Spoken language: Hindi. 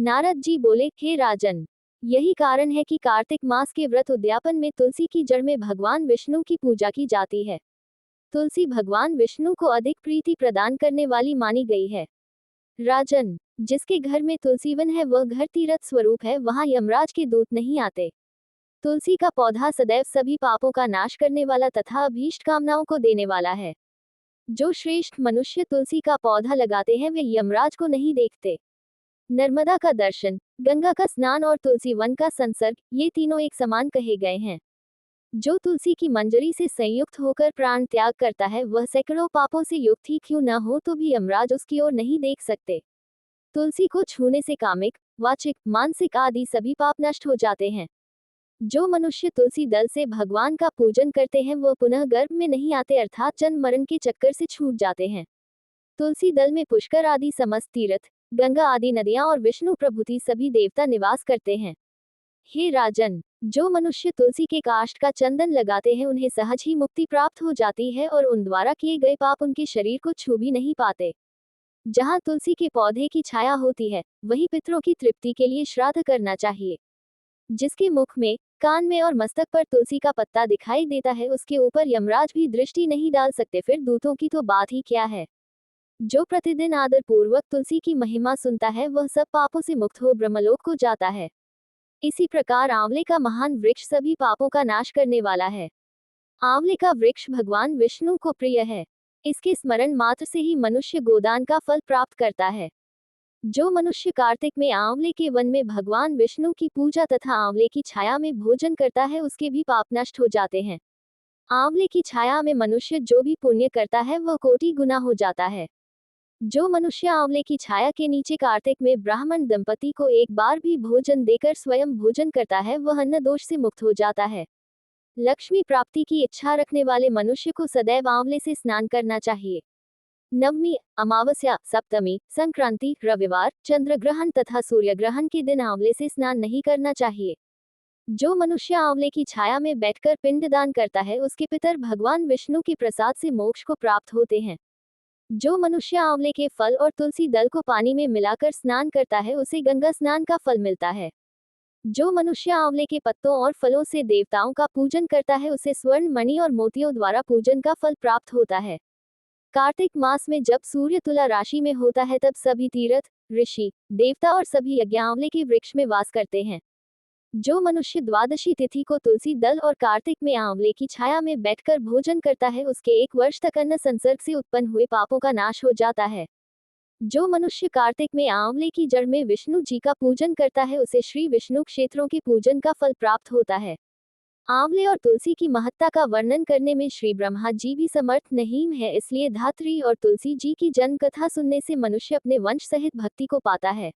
नारद जी बोले, हे राजन, यही कारण है कि कार्तिक मास के व्रत उद्यापन में तुलसी की जड़ में भगवान विष्णु की पूजा की जाती है। तुलसी भगवान विष्णु को अधिक प्रीति प्रदान करने वाली मानी गई है। राजन, जिसके घर में तुलसी वन है वह घर तीर्थ स्वरूप है, वहां यमराज के दूत नहीं आते। तुलसी का पौधा सदैव सभी पापों का नाश करने वाला तथा अभीष्ट कामनाओं को देने वाला है। जो श्रेष्ठ मनुष्य तुलसी का पौधा लगाते हैं वे यमराज को नहीं देखते। नर्मदा का दर्शन, गंगा का स्नान और तुलसी वन का संसर्ग, ये तीनों एक समान कहे गए हैं। जो तुलसी की मंजरी से संयुक्त होकर प्राण त्याग करता है वह सैकड़ों पापों से युक्त ही क्यों न हो तो भी यमराज उसकी ओर नहीं देख सकते। तुलसी को छूने से कामिक, वाचिक, मानसिक आदि सभी पाप नष्ट हो जाते हैं। जो मनुष्य तुलसी दल से भगवान का पूजन करते हैं वह पुनः गर्भ में नहीं आते अर्थात जन्म मरण के चक्कर से छूट जाते हैं। तुलसी दल में पुष्कर आदि समस्त तीर्थ, गंगा आदि नदियां और विष्णु प्रभृति सभी देवता निवास करते हैं। हे राजन, जो मनुष्य तुलसी के काष्ठ का चंदन लगाते हैं उन्हें सहज ही मुक्ति प्राप्त हो जाती है और उन द्वारा किए गए पाप उनके शरीर को छू भी नहीं पाते। जहाँ तुलसी के पौधे की छाया होती है वहीं पितरों की तृप्ति के लिए श्राद्ध करना चाहिए। जिसके मुख में, कान में और मस्तक पर तुलसी का पत्ता दिखाई देता है उसके ऊपर यमराज भी दृष्टि नहीं डाल सकते, फिर दूतों की तो बात ही क्या है। जो प्रतिदिन आदर पूर्वक तुलसी की महिमा सुनता है वह सब पापों से मुक्त हो ब्रह्मलोक को जाता है। इसी प्रकार आंवले का महान वृक्ष सभी पापों का नाश करने वाला है। आंवले का वृक्ष भगवान विष्णु को प्रिय है। इसके स्मरण मात्र से ही मनुष्य गोदान का फल प्राप्त करता है। जो मनुष्य कार्तिक में आंवले के वन में भगवान विष्णु की पूजा तथा आंवले की छाया में भोजन करता है उसके भी पाप नष्ट हो जाते हैं। आंवले की छाया में मनुष्य जो भी पुण्य करता है वह कोटि गुना हो जाता है। जो मनुष्य आंवले की छाया के नीचे कार्तिक में ब्राह्मण दंपति को एक बार भी भोजन देकर स्वयं भोजन करता है वह अन्न दोष से मुक्त हो जाता है। लक्ष्मी प्राप्ति की इच्छा रखने वाले मनुष्य को सदैव आंवले से स्नान करना चाहिए। नवमी, अमावस्या, सप्तमी, संक्रांति, रविवार, चंद्र ग्रहण तथा सूर्य ग्रहण के दिन आंवले से स्नान नहीं करना चाहिए। जो मनुष्य आंवले की छाया में बैठकर पिंडदान करता है उसके पितर भगवान विष्णु के प्रसाद से मोक्ष को प्राप्त होते हैं। जो मनुष्य आंवले के फल और तुलसी दल को पानी में मिलाकर स्नान करता है उसे गंगा स्नान का फल मिलता है। जो मनुष्य आंवले के पत्तों और फलों से देवताओं का पूजन करता है उसे स्वर्ण मणि और मोतियों द्वारा पूजन का फल प्राप्त होता है। कार्तिक मास में जब सूर्य तुला राशि में होता है तब सभी तीर्थ, ऋषि, देवता और सभी यज्ञ आंवले के वृक्ष में वास करते हैं। जो मनुष्य द्वादशी तिथि को तुलसी दल और कार्तिक में आंवले की छाया में बैठकर भोजन करता है उसके 1 वर्ष तक अन्न संसर्ग से उत्पन्न हुए पापों का नाश हो जाता है। जो मनुष्य कार्तिक में आंवले की जड़ में विष्णु जी का पूजन करता है उसे श्री विष्णु क्षेत्रों के पूजन का फल प्राप्त होता है। आंवले और तुलसी की महत्ता का वर्णन करने में श्री ब्रह्मा जी भी समर्थ नहीं है, इसलिए धात्री और तुलसी जी की जन्म कथा सुनने से मनुष्य अपने वंश सहित भक्ति को पाता है।